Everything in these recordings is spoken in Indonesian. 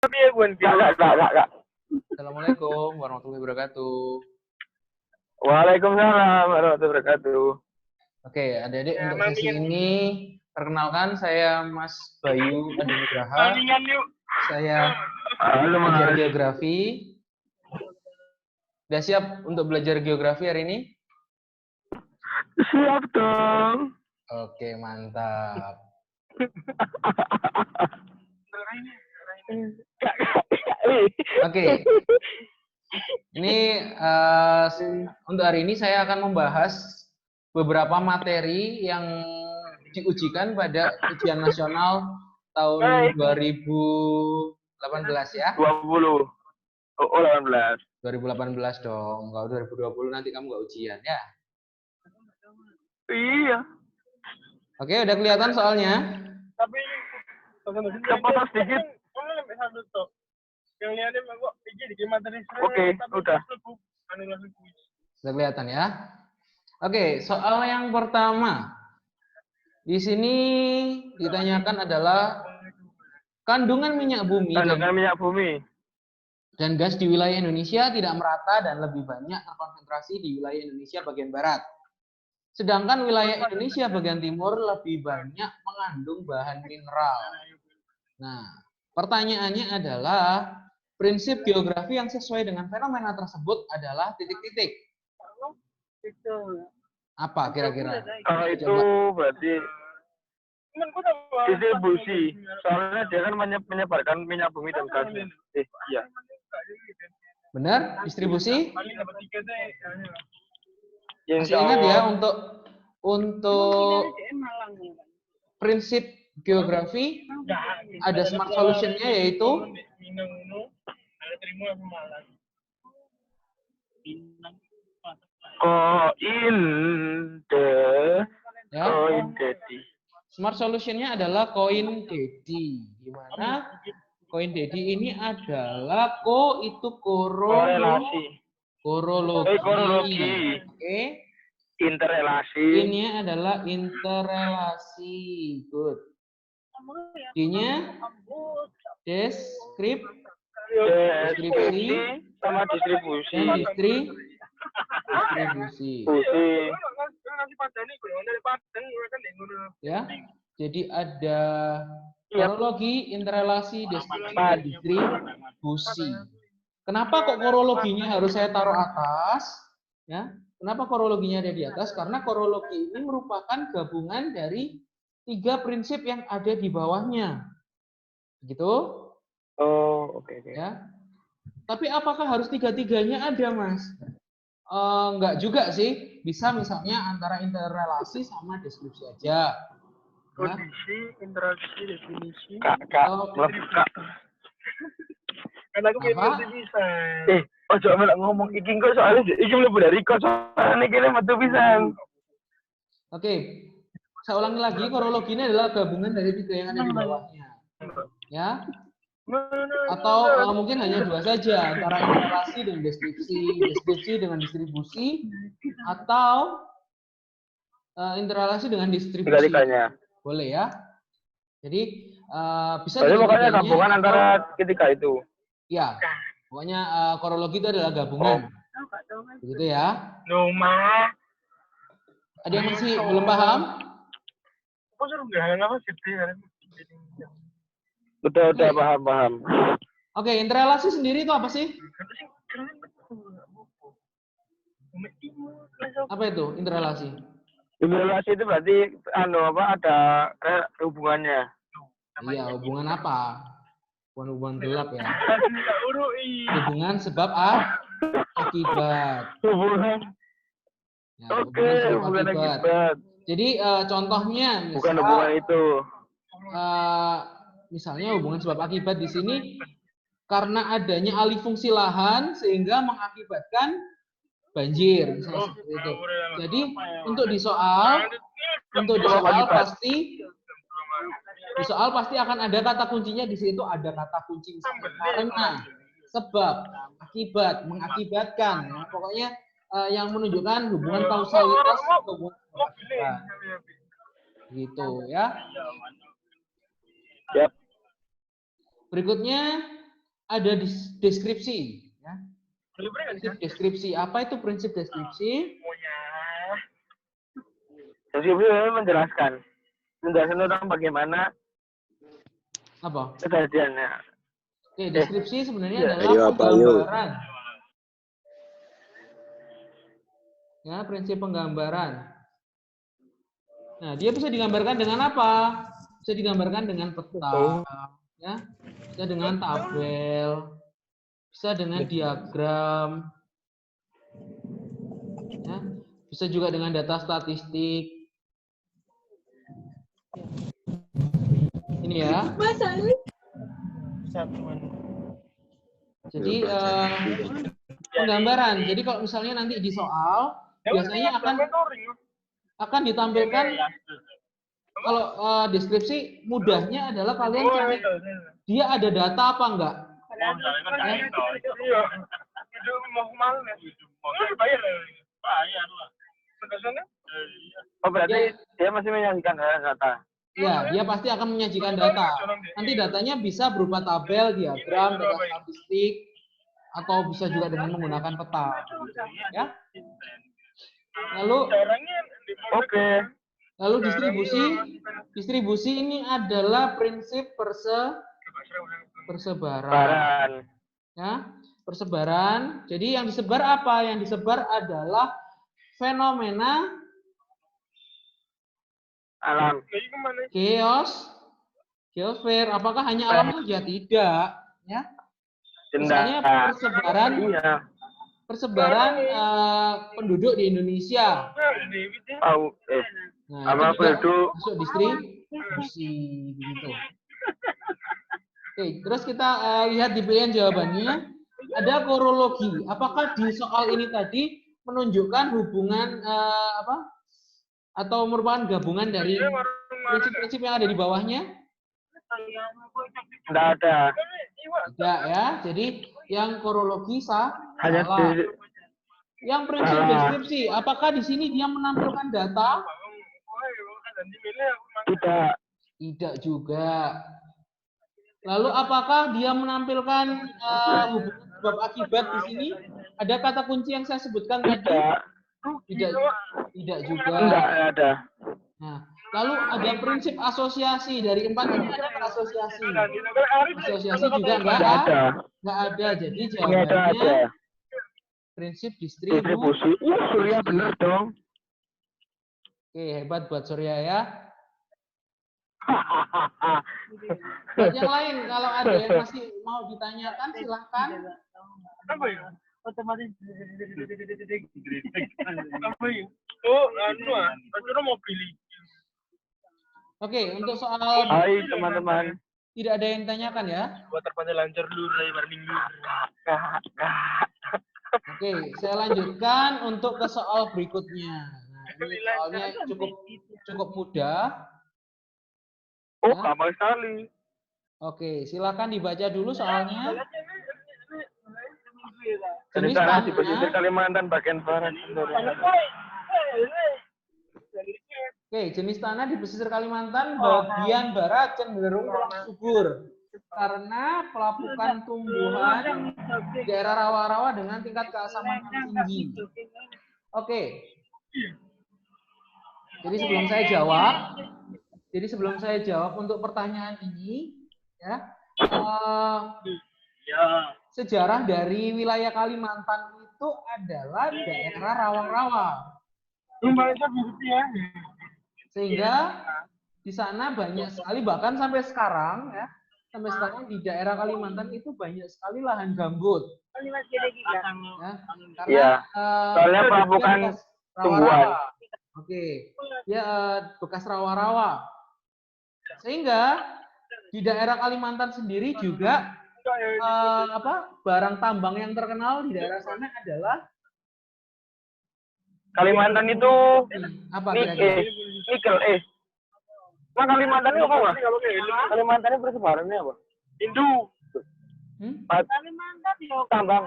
Enggak. Assalamualaikum warahmatullahi wabarakatuh. Waalaikumsalam warahmatullahi wabarakatuh. Oke, adik-adik untuk sesi ini perkenalkan saya Mas Bayu Adi Nugraha. Saya belajar geografi. Sudah siap untuk belajar geografi hari ini? Siap dong. Oke, mantap. Oke. Ini untuk hari ini saya akan membahas beberapa materi yang diujikan pada ujian nasional tahun 2018 ya. 20. Oh, 18. 2018 dong. Kalau 2020 nanti kamu nggak ujian ya. Iya. Oke, udah kelihatan soalnya? Tapi cepat sedikit. Oke, udah. Sudah kelihatan ya? Oke, soal yang pertama. Di sini ditanyakan adalah kandungan minyak bumi dan gas di wilayah Indonesia tidak merata dan lebih banyak terkonsentrasi di wilayah Indonesia bagian barat. Sedangkan wilayah Indonesia bagian timur lebih banyak mengandung bahan mineral. Nah, pertanyaannya adalah prinsip geografi yang sesuai dengan fenomena tersebut adalah titik-titik. Apa kira-kira? Kalau itu berarti distribusi. Soalnya dia kan menyebarkan minyak bumi dan gas. Iya. Benar? Distribusi? Masih Insya ingat ya Allah. untuk prinsip geografi ada smart solution-nya yaitu smart solution-nya adalah koin dedi, di mana koin dedi ini adalah ko itu korologi. Oke. Interrelasi. Ini adalah interrelasi. Good. D-nya deskripsi sama distribusi. Dan distribusi. Ya. Jadi ada korologi, interrelasi, deskripsi, dan distribusi. Kenapa kok korologinya harus saya taruh atas? Ya. Kenapa korologinya ada di atas? Karena korologi ini merupakan gabungan dari 3 prinsip yang ada di bawahnya. Gitu? Oh, oke. Ya. Tapi apakah harus 3-3-nya ada, Mas? Enggak juga sih. Bisa misalnya antara interrelasi sama deskripsi aja. Kondisi, interaksi, definisi. Kak. Karena aku bisa. Ojo melok ngomong iki kok soalnya iki mlebu dari kok soalnya kene metu pisan. Oke. Saya ulangi lagi, korologi ini adalah gabungan dari 3 yang ada di bawahnya. Ya. Atau mungkin hanya 2 saja, antara interrelasi dengan deskripsi dengan distribusi, atau interrelasi dengan distribusi. Boleh ya. Jadi bisa jadi pokoknya gabungan antara ketiga itu. Ya. Pokoknya korologi itu adalah gabungan. Begitu ya. Ada yang masih belum paham? Udah paham. Oke, interrelasi sendiri itu apa sih? Apa itu interrelasi? Interrelasi itu berarti ada hubungannya. Iya, hubungan apa? Hubungan gelap ya. Hubungan sebab akibat. Hubungan. Ya, hubungan sebab akibat. Jadi contohnya misal, bukan hubungan itu. Misalnya hubungan sebab akibat di sini karena adanya alih fungsi lahan sehingga mengakibatkan banjir misalnya seperti itu. Jadi untuk di soal pasti akan ada kata kuncinya di situ, ada kata kunci karena, sebab, akibat, mengakibatkan. Nah, pokoknya yang menunjukkan hubungan kausalitas atau hubungan akibat. Gitu ya. Yep. Berikutnya ada deskripsi. Ya. Prinsip deskripsi. Apa itu prinsip deskripsi? Deskripsi menjelaskan tentang bagaimana Apa? kejadiannya. Oke, deskripsi sebenarnya adalah Ayo, apa, ayo? penggambaran. Ya, prinsip penggambaran. Nah, dia bisa digambarkan dengan apa? Bisa digambarkan dengan peta, ya, bisa dengan tabel, bisa dengan diagram, ya, bisa juga dengan data statistik. Ini ya. Jadi penggambaran. Jadi kalau misalnya nanti di soal, biasanya akan ditampilkan. Kalau deskripsi mudahnya adalah kalian cari dia ada data apa enggak. Oh, berarti dia masih menyajikan data. Ya, dia pasti akan menyajikan data. Nanti datanya bisa berupa tabel, diagram, data statistik, atau bisa juga dengan menggunakan peta. Ya. Lalu, lalu distribusi ini adalah prinsip persebaran. Ya, persebaran. Jadi yang disebar apa? Yang disebar adalah fenomena alam. Geosfer. Apakah hanya alam saja? Tidak. Ya. Misalnya persebaran penduduk di Indonesia. Nah, itu juga masuk distribusi begitu. Oke, terus kita lihat di pilihan jawabannya. Ada korologi. Apakah di soal ini tadi menunjukkan hubungan atau merupakan gabungan dari prinsip-prinsip yang ada di bawahnya? Tidak ada. Tidak ya. Jadi yang korologi hanya salah. Yang prinsip deskripsi, apakah di sini dia menampilkan data? Tidak. Tidak juga. Lalu apakah dia menampilkan hubungan sebab akibat di sini? Ada kata kunci yang saya sebutkan tadi? Tidak juga. Tidak ada. Nah, lalu ada prinsip asosiasi dari 4 ini ada asosiasi. Asosiasi juga enggak ada. Enggak ada. Jadi jawabannya prinsip distribusi. Surya benar dong. Oke, hebat buat Surya ya. Buat yang lain, kalau ada yang masih mau ditanyakan, silahkan. Apa ya? Otomatis. Apa ya? Oh, aku mau pilih. Oke, untuk soal. Hai teman-teman. Tidak ada yang ditanyakan ya? Buat terpanjang lancar dulu, minggu. Oke, saya lanjutkan untuk ke soal berikutnya. Nah, ini soalnya cukup mudah. Oh, gampang sekali. Oke, silakan dibaca dulu soalnya. Jenis tanah di pesisir Kalimantan bagian barat. Oke, jenis tanah di pesisir Kalimantan bagian barat cenderung subur karena pelapukan tumbuhan di daerah rawa-rawa dengan tingkat keasaman yang tinggi. Oke. Jadi sebelum saya jawab untuk pertanyaan ini, ya, sejarah dari wilayah Kalimantan itu adalah daerah rawa-rawa. Sehingga di sana banyak sekali, bahkan sampai sekarang ya, di daerah Kalimantan itu banyak sekali lahan gambut. Ya, karena soalnya pelapukan tumbuhan. Oke, ya bekas rawa-rawa. Sehingga di daerah Kalimantan sendiri juga barang tambang yang terkenal di daerah sana adalah Kalimantan itu apa nikel. Nah, Kalimantan itu apa? Kalimantan itu persebarannya apa? Hindu. Kalimantan tambang.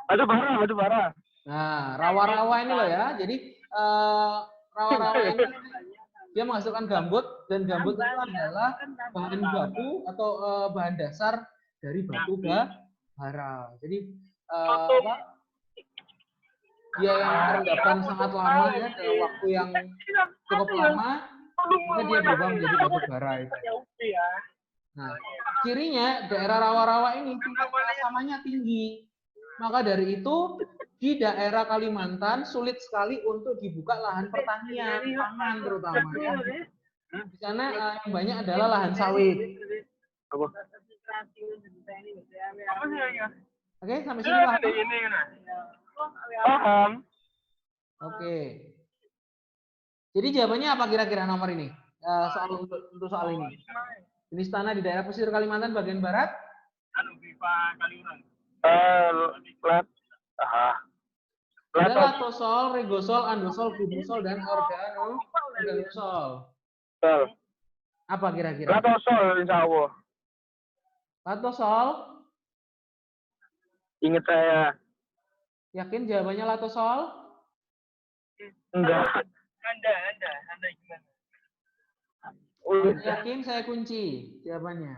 Batu bara. Nah, rawa-rawa ini loh ya. Jadi rawa-rawa ini dia menghasilkan gambut, dan gambut itu adalah bahan baku atau bahan dasar dari batu bara. Jadi apa? Dia yang terendapkan sangat lama ya, dalam waktu yang cukup lama, maka dia berubah menjadi batu bara itu. Nah, cirinya daerah rawa-rawa ini tingkat keasamannya tinggi. Maka dari itu di daerah Kalimantan sulit sekali untuk dibuka lahan pertanian, pangan terutama. Ya. Di sana yang banyak adalah lahan sawit. Oke, sampai sini paham? Paham. Oke. Jadi jawabannya apa kira-kira nomor ini? Untuk soal ini. Jenis tanah di daerah pesisir Kalimantan bagian barat? Ada latosol, regosol, andosol, gumosol, dan organosol. Apa kira-kira? Latosol, insya Allah. Latosol? Ingat saya. Yakin jawabannya latosol? Enggak. Anda gimana? Yakin saya kunci jawabannya.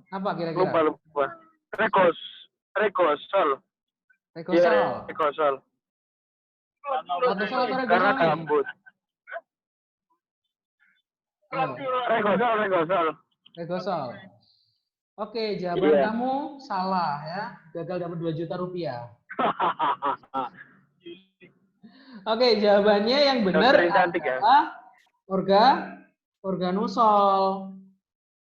Apa kira-kira? Lupa. Regosol. Regosol. Latosol atau regosol? Karena gambut. Regosol. Oke, jawaban kamu salah ya. Gagal dapat 2 juta rupiah. Oke, jawabannya yang benar adalah organosol.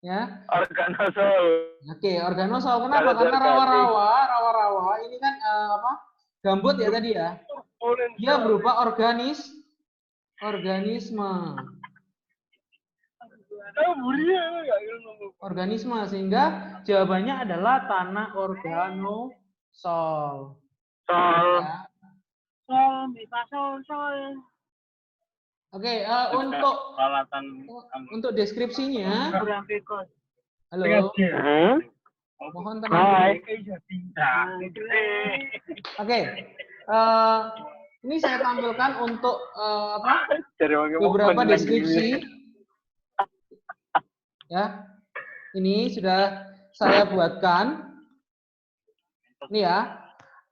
Ya. Organosol. Oke, organosol. Kenapa? Karena rawa-rawa ini kan gambut ya tadi ya. Dia berupa organisme sehingga jawabannya adalah tanah organosol. Ya. Oke, untuk deskripsinya. Halo. Mohon tenang. Oke. Ini saya tampilkan untuk beberapa deskripsi. Ya. Ini sudah saya buatkan. Ini ya.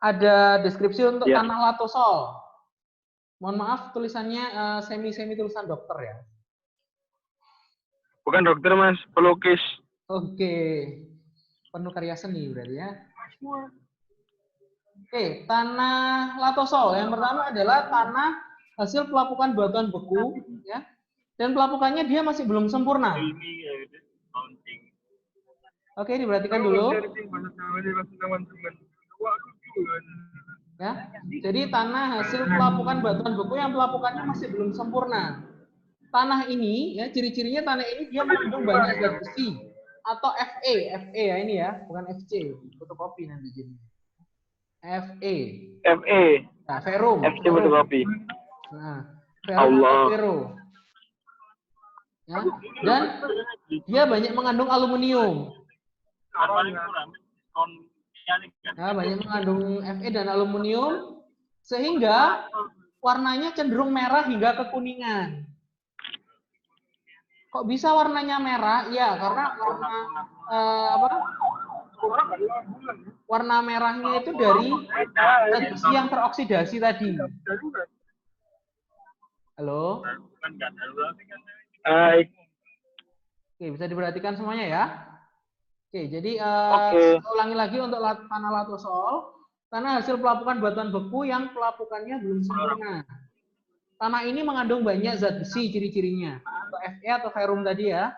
Ada deskripsi untuk tanah latosol. Mohon maaf tulisannya semi tulisan dokter ya. Bukan dokter Mas, pelukis. Oke. Penuh karya seni berarti ya. Oke, tanah latosol yang pertama adalah tanah hasil pelapukan batuan beku ya. Dan pelapukannya dia masih belum sempurna. Oke, diperhatikan dulu. Ya, jadi tanah hasil pelapukan batuan beku yang pelapukannya masih belum sempurna. Tanah ini, ya ciri-cirinya tanah ini dia mengandung banyak zat besi atau Fe ya ini ya, bukan Fc, fotokopi nanti jadi. Fe. Nah, ferum. Fc fotokopi. Nah, ferum atau fero. Ya, dan dia banyak mengandung aluminium. Nah, banyak mengandung Fe dan aluminium sehingga warnanya cenderung merah hingga kekuningan. Kok bisa warnanya merah? Ya, karena warna merahnya itu dari zat besi yang teroksidasi tadi. Halo? Oke, bisa diperhatikan semuanya ya. Oke, jadi saya ulangi lagi untuk tanah latosol, tanah hasil pelapukan batuan beku yang pelapukannya belum sempurna. Tanah ini mengandung banyak zat besi ciri-cirinya, atau Fe atau ferum tadi ya,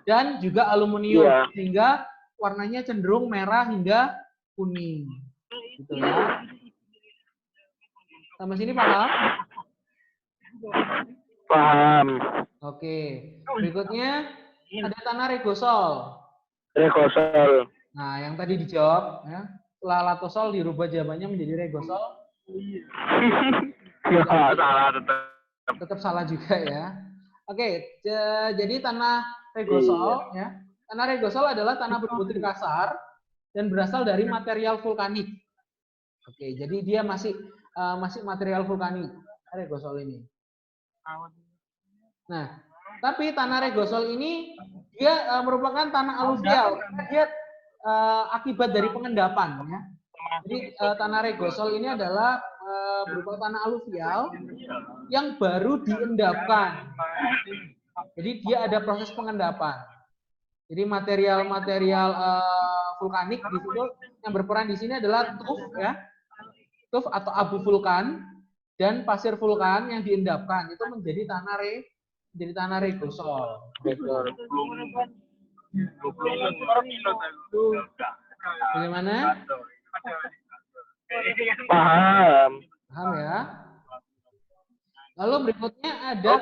dan juga aluminium, sehingga warnanya cenderung merah hingga kuning. Gitu ya. Sampai sini paham? Paham. Oke, berikutnya ada tanah regosol. Nah, yang tadi dijawab, ya. Setelah latosol dirubah jawabannya menjadi regosol. Salah tetap salah juga ya. Oke, jadi tanah regosol, ya. Tanah regosol adalah tanah berbutir kasar dan berasal dari material vulkanik. Oke, jadi dia masih material vulkanik regosol ini. Nah, Tapi tanah regosol ini dia merupakan tanah aluvial. Dia akibat dari pengendapan, ya. Jadi tanah regosol ini adalah berupa tanah aluvial yang baru diendapkan. Jadi dia ada proses pengendapan. Jadi material-material vulkanik di situ yang berperan di sini adalah tuf, ya, tuf atau abu vulkan dan pasir vulkan yang diendapkan itu menjadi tanah regosol. Bagaimana? Paham. Paham ya? Lalu berikutnya ada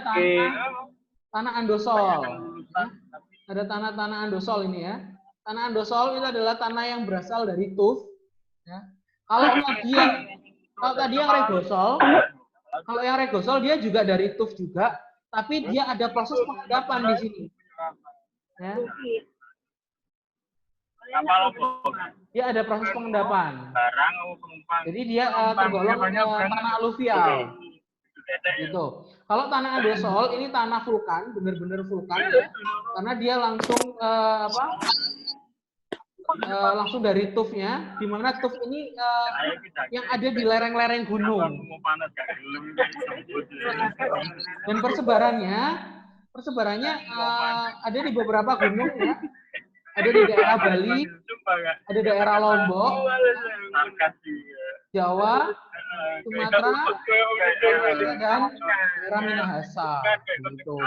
tanah andosol. Ya. Ada tanah andosol ini ya. Tanah andosol itu adalah tanah yang berasal dari tuf. Ya. Kalau tadi yang regosol, kalau yang regosol dia juga dari tuf juga, tapi dia ada proses pengendapan di sini. Ya. Dia ada proses pengendapan. Jadi dia tergolong tanah aluvial. Gitu. Kalau tanah andosol ini tanah vulkan, benar-benar vulkan ya. Karena dia langsung langsung dari tufnya, di mana tuf ini yang ada di lereng-lereng gunung. Dan persebarannya ada di beberapa gunung ya. Ada di daerah Bali, ada daerah Lombok, Jawa, Sumatera, dan daerah Minahasa. Gitu.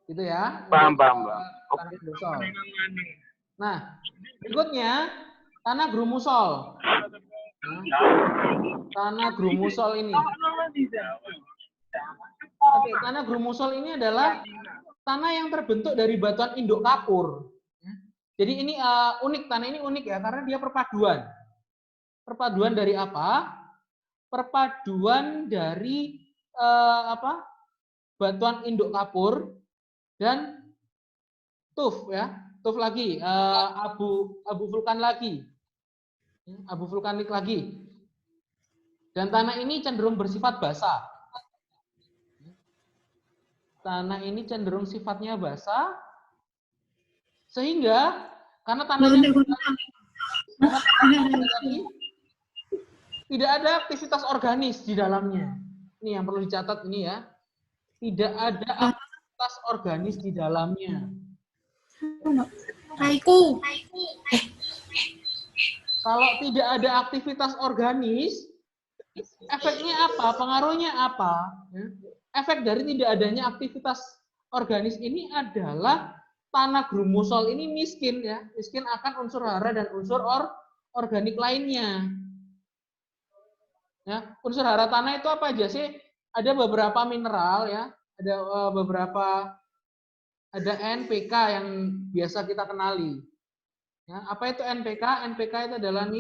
Gitu ya. Paham. Tanah andosol. Nah, berikutnya tanah grumusol. Tanah grumusol ini. Oke, tanah grumusol ini adalah tanah yang terbentuk dari batuan induk kapur. Jadi ini unik, tanah ini unik ya, karena dia perpaduan. Perpaduan dari apa? Perpaduan dari batuan induk kapur dan tuf ya, tuf lagi, abu vulkan lagi, abu vulkanik lagi. Dan tanah ini cenderung bersifat basah. Tanah ini cenderung sifatnya basah, sehingga karena tanahnya tidak ada aktivitas organis di dalamnya. Ini yang perlu dicatat ini ya. Tidak ada aktivitas organis di dalamnya. Kalau tidak ada aktivitas organis, efeknya apa? Pengaruhnya apa? Efek dari tidak adanya aktivitas organis ini adalah tanah grumusol ini miskin ya, miskin akan unsur hara dan unsur organik lainnya. Ya, unsur hara tanah itu apa aja sih? Ada beberapa mineral ya, ada ada NPK yang biasa kita kenali. Ya, apa itu NPK? NPK itu adalah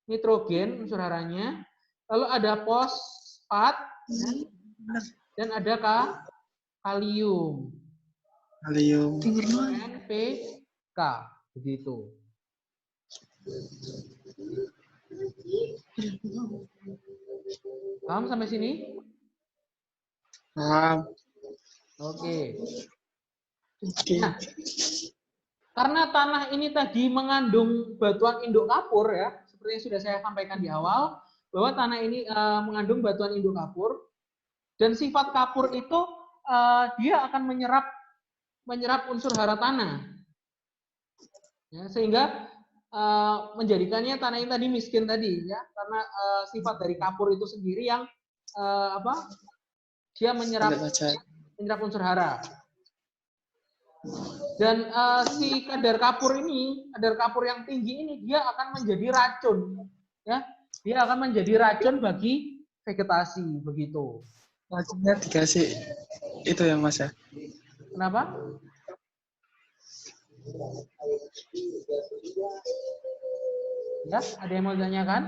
nitrogen unsur haranya. Lalu ada fosfat ya, dan ada kalium. NPK begitu. Paham sampai sini? Paham. Oke. Nah, karena tanah ini tadi mengandung batuan induk kapur ya, seperti yang sudah saya sampaikan di awal, bahwa tanah ini mengandung batuan induk kapur, dan sifat kapur itu dia akan menyerap unsur hara tanah, ya, sehingga menjadikannya tanah ini tadi miskin tadi, ya, karena sifat dari kapur itu sendiri yang dia menyerap unsur hara. Dan si kadar kapur yang tinggi ini dia akan menjadi racun, ya, dia akan menjadi racun bagi vegetasi begitu. Racunnya dikasih itu ya Mas ya. Kenapa? Ya, ada yang mau ditanyakan?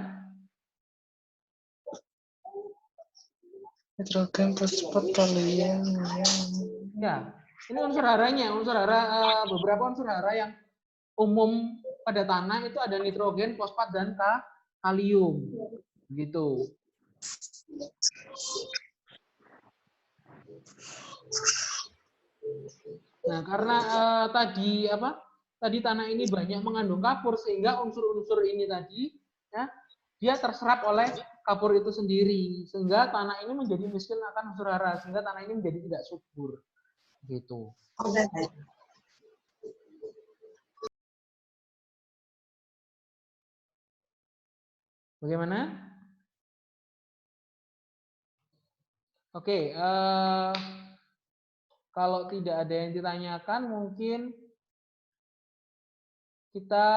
Nitrogen, fosfat, kalium. Ya, ini unsur haranya, beberapa unsur hara yang umum pada tanah itu ada nitrogen, fosfat, dan kalium. Begitu. Nah, karena tadi tanah ini banyak mengandung kapur sehingga unsur-unsur ini tadi ya dia terserap oleh kapur itu sendiri sehingga tanah ini menjadi miskin akan unsur hara sehingga tanah ini menjadi tidak subur. Gitu. Bagaimana? Oke, kalau tidak ada yang ditanyakan, mungkin kita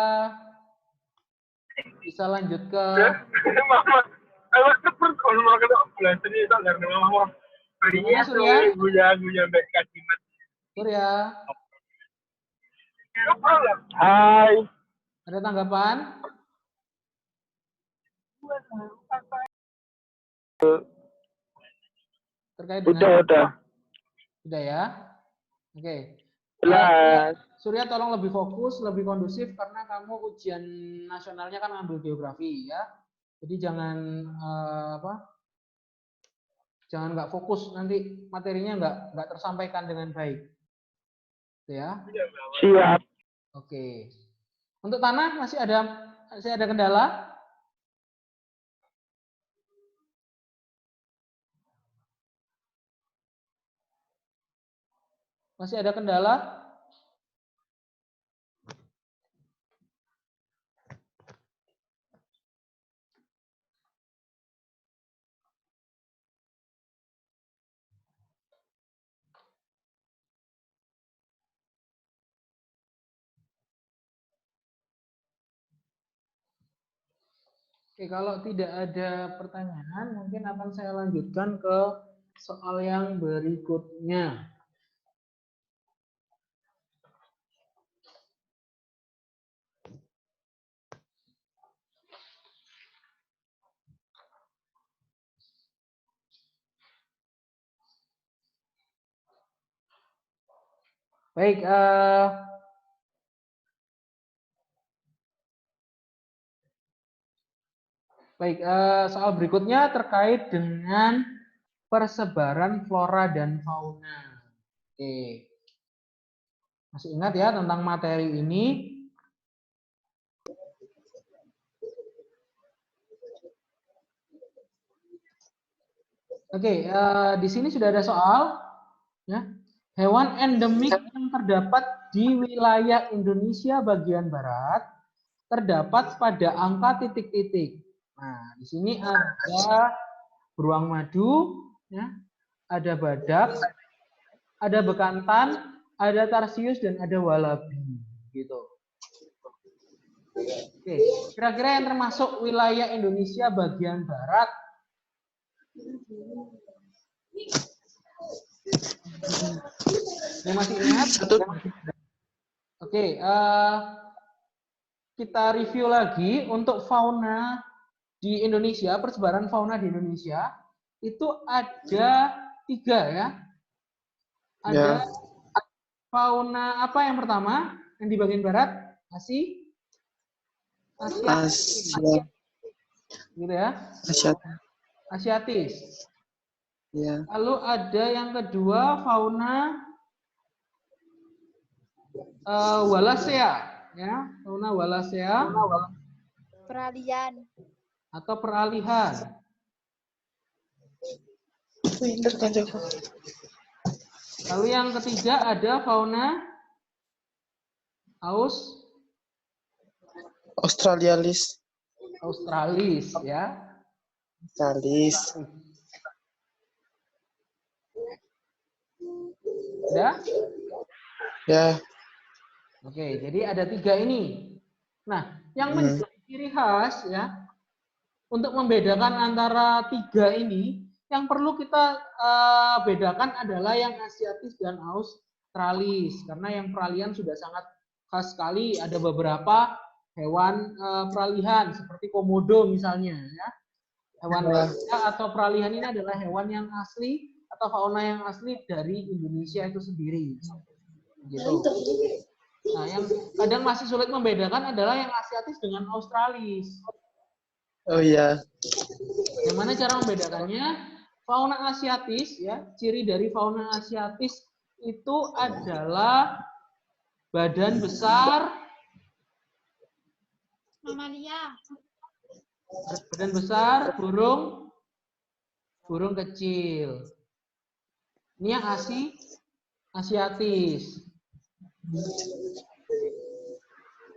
bisa lanjut ke gimana, Surya? Surya, Hai. ada tanggapan? Terkait dengan Udah. Sudah ya? Oke. Jelas. Surya tolong lebih fokus, lebih kondusif karena kamu ujian nasionalnya kan ngambil geografi ya. Jadi jangan jangan nggak fokus nanti materinya nggak tersampaikan dengan baik. Ya. Siap. Oke. Untuk tanah masih ada kendala? Masih ada kendala? Oke, kalau tidak ada pertanyaan, mungkin akan saya lanjutkan ke soal yang berikutnya. Baik, soal berikutnya terkait dengan persebaran flora dan fauna. Oke. Masih ingat ya tentang materi ini? Oke, di sini sudah ada soal. Ya. Hewan endemik yang terdapat di wilayah Indonesia bagian barat terdapat pada angka titik-titik. Nah, di sini ada beruang madu, ya, ada badak, ada bekantan, ada tarsius dan ada walabi, gitu. Oke, kira-kira yang termasuk wilayah Indonesia bagian barat. Yang masih ingat? Oke, kita review lagi untuk fauna di Indonesia, persebaran fauna di Indonesia itu ada 3 ya. Ada fauna apa yang pertama yang di bagian barat? Asiatis. Gitu ya. Asiatis. Ya. Lalu ada yang kedua fauna Wallacea ya, fauna Wallacea. Peralihan. Atau peralihan. Lalu yang ketiga ada fauna Australis ya. Australis. Ya? Ya. Oke, jadi ada 3 ini. Nah, yang menjadi ciri khas ya untuk membedakan antara 3 ini, yang perlu kita bedakan adalah yang asiatis dan australis karena yang peralihan sudah sangat khas sekali. Ada beberapa hewan peralihan seperti komodo misalnya ya. Hewan atau peralihan ini adalah hewan yang asli atau fauna yang asli dari Indonesia itu sendiri. Gitu. Nah, yang kadang masih sulit membedakan adalah yang asiatis dengan australis. Oh iya. Bagaimana cara membedakannya? Fauna asiatis, ya, ciri dari fauna asiatis itu adalah badan besar, Mamalia. badan besar, burung kecil. Ini yang asiatis.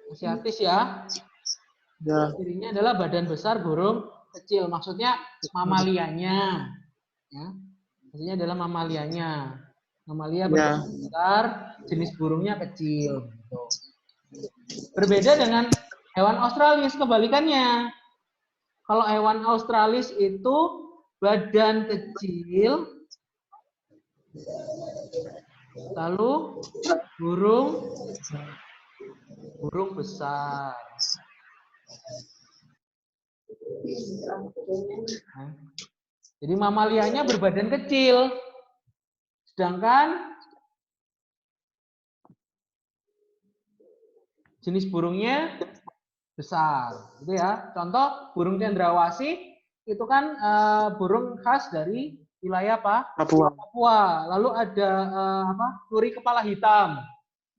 Asiatis ya. Ya. Cirinya adalah badan besar, burung kecil. Maksudnya mamalianya. Ya. Maksudnya adalah mamalianya. Mamalia badan besar, jenis burungnya kecil. Gitu. Berbeda dengan hewan australis, kebalikannya. Kalau hewan australis itu badan kecil, lalu burung besar. Jadi mamalianya berbadan kecil, sedangkan jenis burungnya besar, gitu ya. Contoh burung cendrawasih itu kan burung khas dari wilayah apa? Papua. Lalu ada nuri kepala hitam.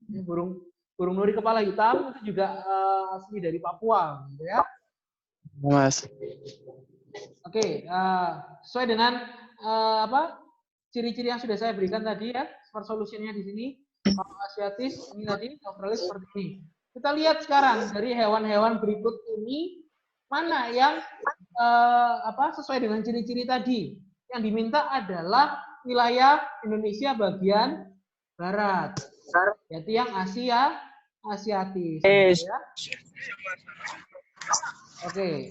Ini burung nuri kepala hitam itu juga asli dari Papua, gitu ya. Mas. Oke, sesuai dengan ciri-ciri yang sudah saya berikan tadi ya, smart solutionnya di sini. Kalau asiatis ini tadi, australis seperti ini. Kita lihat sekarang dari hewan-hewan berikut ini mana yang sesuai dengan ciri-ciri tadi. Yang diminta adalah wilayah Indonesia bagian barat, yaitu yang asiatis. Ya. Oke,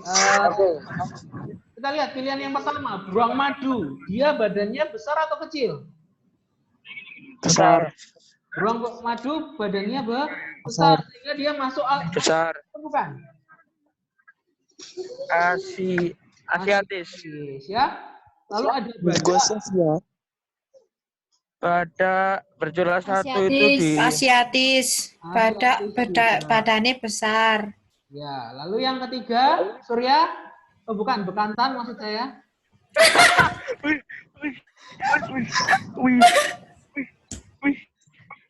kita lihat pilihan yang pertama, beruang madu. Dia badannya besar atau kecil? Besar. Beruang madu badannya besar, sehingga dia masuk Besar. Bukan? Asiatis. Ya. Lalu ada Pada berjumlah satu itu di Asiatis. Badannya besar. Ya, lalu yang ketiga, Surya. Oh, bukan, bekantan maksud saya.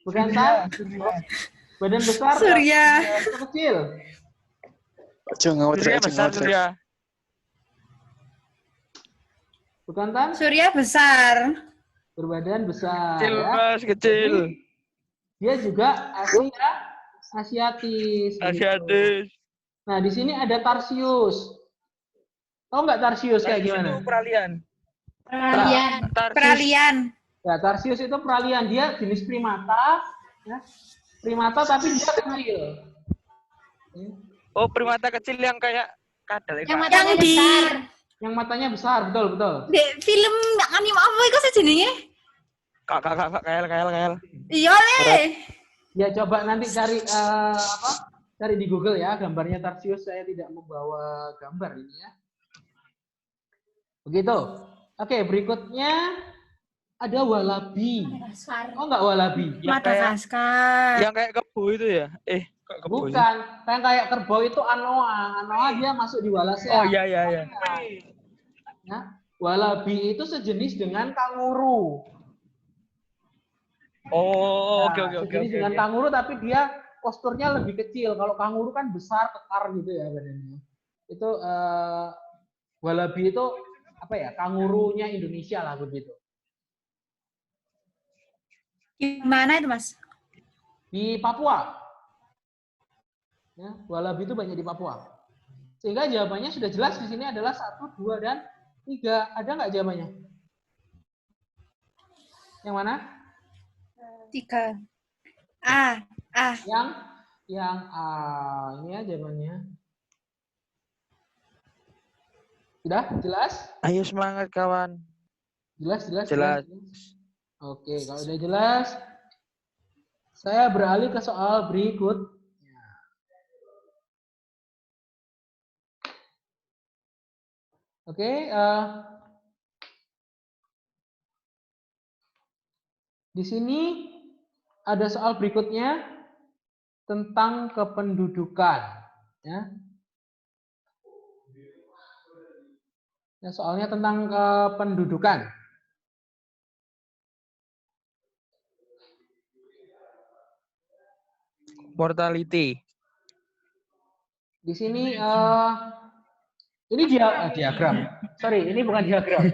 Bekantan. Badan besar. Surya. Kecil. Surya besar, Surya. Bekantan. Surya besar. Berbadan besar. Kecil, Ya. Mas, kecil. Dia juga asiatis. Asiatis. Gitu. Nah, di sini ada Tarsius. Tahu nggak Tarsius kayak gimana? Itu peralihan. Peralihan. Ya, Tarsius itu peralihan. Dia jenis primata. Ya. Primata tapi dia kecil. Oh, primata kecil yang kayak kadal. Yang matanya besar. Yang matanya besar, betul. Di film anime apa itu sejenenge? Kak, kael. Iya, Le. Ya, coba nanti cari cari di Google ya gambarnya Tarsius. Saya tidak membawa gambar ini ya. Begitu. Oke, berikutnya ada walabi. Oh, enggak walabi. Madagaskar. Yang kayak kebo itu ya? Kebo. Bukan. Yang kayak kerbau itu anoa. Anoa dia masuk di Wallacea. Oh, iya. Ya. Walabi itu sejenis dengan kanguru. Oh, Nah, oke. sejenis dengan kanguru tapi dia posturnya lebih kecil. Kalau kanguru kan besar, kekar gitu ya badannya. Itu walabi itu apa ya? Kangurunya Indonesia lah begitu. Di mana itu, Mas? Di Papua. Ya, walabi itu banyak di Papua. Sehingga jawabannya sudah jelas di sini adalah 1, 2, dan 3. Ada nggak jawabannya? Yang mana? 3. A. Yang A. Ini ya jawabannya. Sudah jelas? Ayo semangat, kawan. Jelas. Jelas. Oke, kalau udah jelas, saya beralih ke soal berikutnya. Oke, di sini ada soal berikutnya tentang kependudukan. Ya. Ya, soalnya tentang kependudukan. Mortality. Di sini ini diagram. Sorry, ini bukan diagram.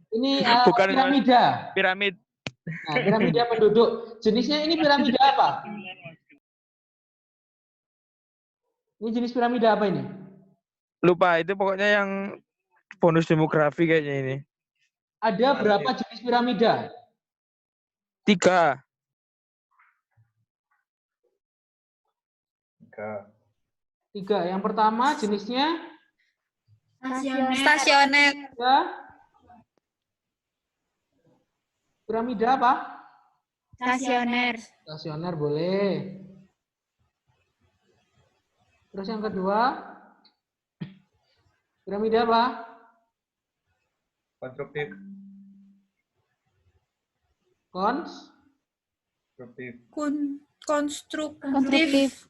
Ini Bukan piramida. piramid. Nah, piramida penduduk. Jenisnya ini piramida apa? Ini jenis piramida apa ini? Lupa, itu pokoknya yang bonus demografi kayaknya ini. Ada berapa jenis piramida? 3. Tiga. Yang pertama jenisnya Stasioner. ya. Piramida apa? Stasioner. Stasioner boleh. Terus yang kedua, piramida apa? Konstruktif. Konstruktif. Konstruktif.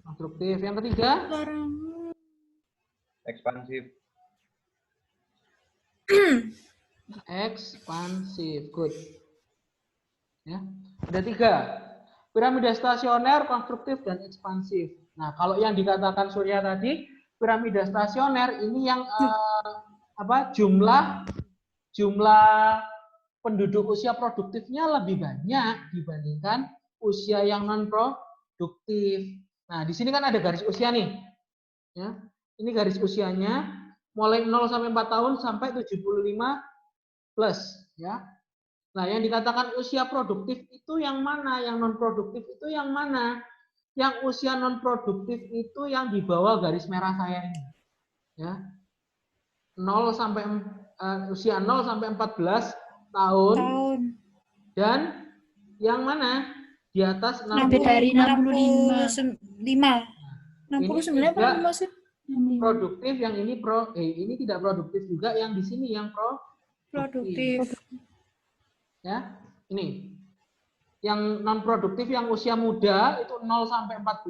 Yang ketiga, Ekspansif. ekspansif. Good. Ya, ada 3. Piramida stasioner, konstruktif, dan ekspansif. Nah, kalau yang dikatakan Surya tadi, piramida stasioner ini yang jumlah penduduk usia produktifnya lebih banyak dibandingkan usia yang non produktif. Nah, di sini kan ada garis usia nih. Ya. Ini garis usianya mulai 0 sampai 4 tahun sampai 75 plus, ya. Nah, yang dikatakan usia produktif itu yang mana? Yang non produktif itu yang mana? Yang usia non produktif itu yang di bawah garis merah saya ini. Ya. 0 sampai usia 0 sampai 14 tahun. Dan yang mana? Di atas 60. Lebih dari 65. 69 apa maksud? Produktif, yang ini ini tidak produktif juga, yang di sini yang Produktif. Ya, ini. Yang non produktif yang usia muda itu 0 sampai 14,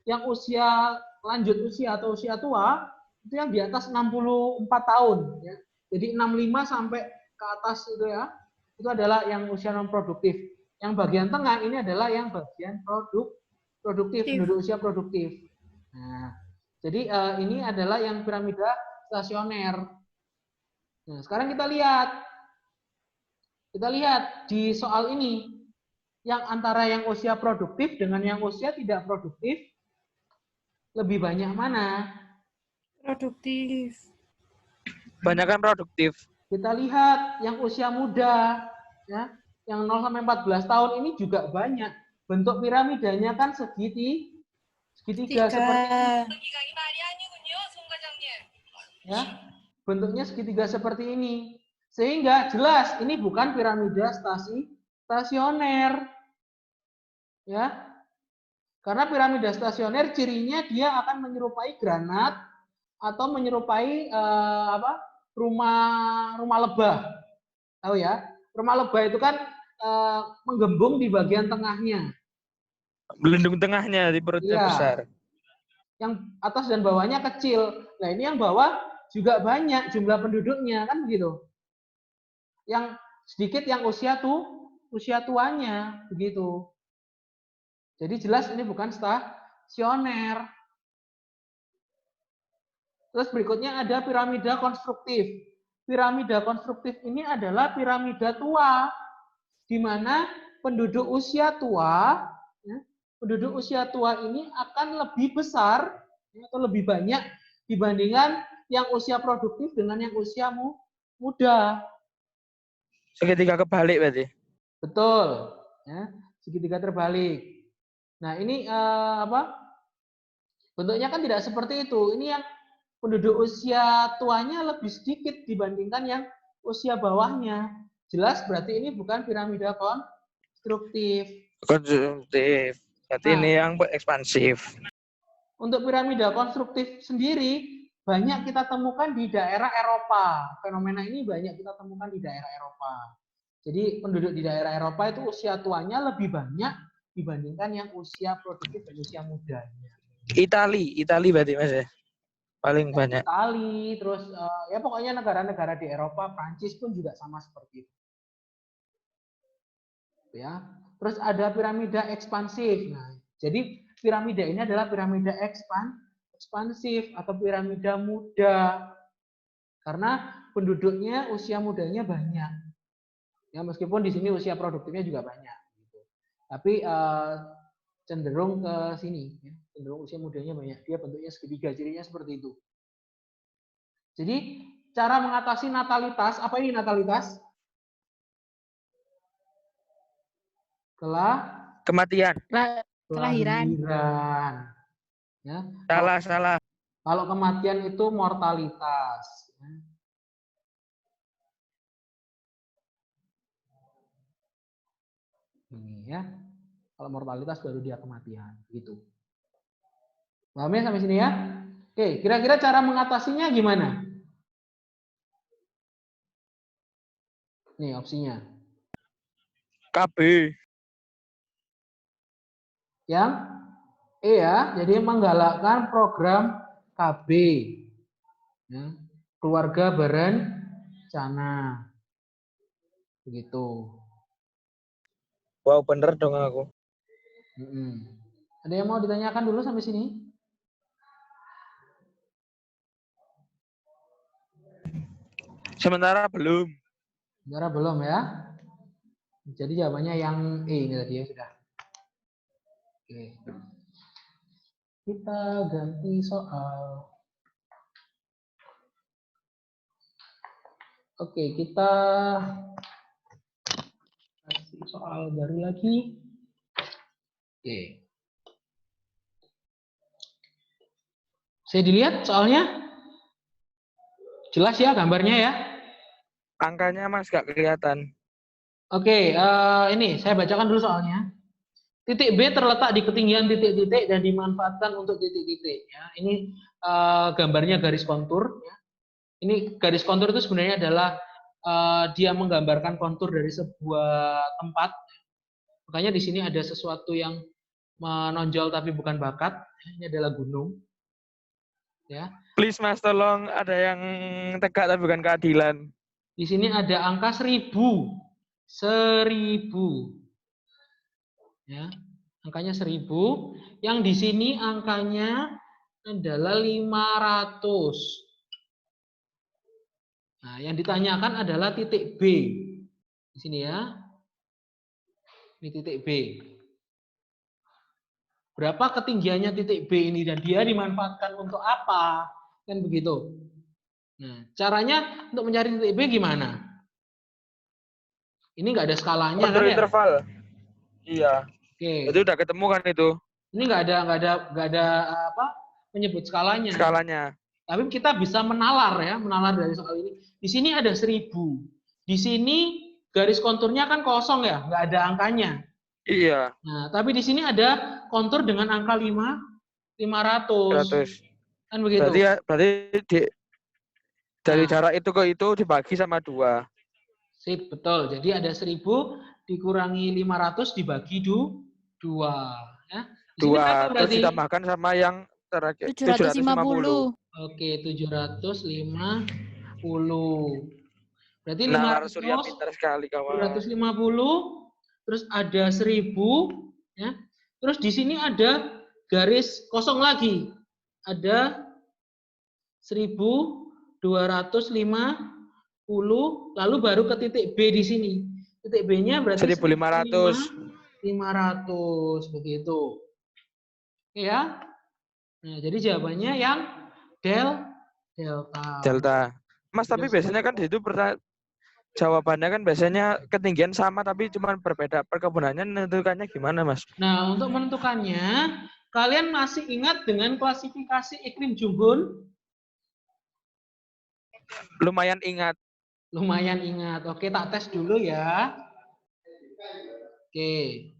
yang usia lanjut usia atau usia tua itu yang di atas 64 tahun, ya. Jadi 65 sampai ke atas itu ya. Itu adalah yang usia non produktif. Yang bagian tengah ini adalah yang bagian produktif, penduduk usia produktif. Nah, jadi ini adalah yang piramida stasioner. Nah, sekarang kita lihat di soal ini, yang antara yang usia produktif dengan yang usia tidak produktif, lebih banyak mana? Produktif. Banyakan produktif. Kita lihat yang usia muda, ya, yang 0 sampai 14 tahun ini juga banyak. Bentuk piramidanya kan segitiga seperti ini. Ya, bentuknya segitiga seperti ini. Sehingga jelas ini bukan piramida stasioner. Ya. Karena piramida stasioner cirinya dia akan menyerupai granat atau menyerupai rumah lebah. Tahu ya? Rumah lebah itu kan menggembung di bagian tengahnya. Belendung tengahnya di perutnya besar. Yang atas dan bawahnya kecil. Nah, ini yang bawah juga banyak jumlah penduduknya, kan begitu. Yang sedikit yang usia tuanya, begitu. Jadi jelas ini bukan stasioner. Terus berikutnya ada piramida konstruktif. Piramida konstruktif ini adalah piramida tua, di mana penduduk usia tua, ya, penduduk usia tua ini akan lebih besar atau lebih banyak dibandingkan yang usia produktif dengan yang usia muda. Segitiga kebalik berarti. Betul, ya, segitiga terbalik. Nah, ini bentuknya kan tidak seperti itu. Ini yang penduduk usia tuanya lebih sedikit dibandingkan yang usia bawahnya. Jelas berarti ini bukan piramida konstruktif. Konstruktif. Berarti ini yang ekspansif. Untuk piramida konstruktif sendiri banyak kita temukan di daerah Eropa. Fenomena ini banyak kita temukan di daerah Eropa. Jadi penduduk di daerah Eropa itu usia tuanya lebih banyak dibandingkan yang usia produktif dan usia mudanya. Itali berarti Mas ya. paling banyak. Itali, terus ya pokoknya negara-negara di Eropa, Prancis pun juga sama seperti itu. Ya. Terus ada piramida ekspansif. Nah, jadi piramida ini adalah piramida ekspansif atau piramida muda. Karena penduduknya usia mudanya banyak. Ya, meskipun di sini usia produktifnya juga banyak gitu. Tapi cenderung ke sini ya. Cenderung usia mudanya banyak. Dia bentuknya segitiga, cirinya seperti itu. Jadi cara mengatasi natalitas, apa ini natalitas? Kematian. Kelahiran. Ya. Salah. Kalau kematian itu mortalitas. Ini ya. Kalau mortalitas baru dia kematian, gitu. Paham ya sampai sini ya? Oke, kira-kira cara mengatasinya gimana? Nih opsinya. KB. Yang E ya, jadi menggalakkan program KB. Ya. Keluarga berencana. Begitu. Wow, bener dong aku. Ada yang mau ditanyakan dulu sampai sini? Sementara belum. Sementara belum ya. Jadi jawabannya yang E ini tadi ya sudah. Oke. Kita ganti soal. Oke, kita kasih soal baru lagi. Oke. Saya dilihat soalnya. Jelas ya gambarnya ya? Angkanya Mas gak kelihatan. Oke, ini saya bacakan dulu soalnya. Titik B terletak di ketinggian titik-titik dan dimanfaatkan untuk titik-titik. Ya, ini gambarnya garis kontur. Ya. Ini garis kontur itu sebenarnya adalah dia menggambarkan kontur dari sebuah tempat. Makanya di sini ada sesuatu yang menonjol tapi bukan bakat. Ini adalah gunung. Ya. Please Mas, tolong ada yang tegak tapi bukan keadilan. Di sini ada angka 1000. 1000. Ya. Angkanya 1000. Yang di sini angkanya adalah 500. Nah, yang ditanyakan adalah titik B. Di sini ya. Ini titik B. Berapa ketinggiannya titik B ini dan dia dimanfaatkan untuk apa? Kan begitu. Nah, caranya untuk mencari titik B gimana? Ini nggak ada skalanya kan ya? Interval. Iya. Oke. Itu udah ketemu kan itu? Ini nggak ada apa? Menyebut skalanya. Skalanya. Tapi kita bisa menalar ya, menalar dari soal ini. Di sini ada 1000. Di sini garis konturnya kan kosong ya, nggak ada angkanya. Iya. Nah, tapi di sini ada kontur dengan angka 500. Kan begitu. Berarti dari jarak itu ke itu dibagi sama 2. Sip, betul. Jadi ada 1000 dikurangi 500 dibagi 2. Ya. Di sini 2, terus ditambahkan sama yang terakhir 750. Oke, 750. Berarti Nalar 500, surya pintar sekali kawan. 250, terus ada 1000, ya. Terus di sini ada garis kosong lagi. Ada 1250, lalu baru ke titik B di sini. Titik B-nya berarti 1500. 500 begitu. Ya. Nah, jadi jawabannya yang delta. Mas, tapi biasanya kan di situ jawabannya kan biasanya ketinggian sama tapi cuma berbeda. Perkebunannya menentukannya gimana, Mas? Nah, untuk menentukannya, kalian masih ingat dengan klasifikasi iklim Junghun? Lumayan ingat. Lumayan ingat. Oke, tak tes dulu ya. Oke.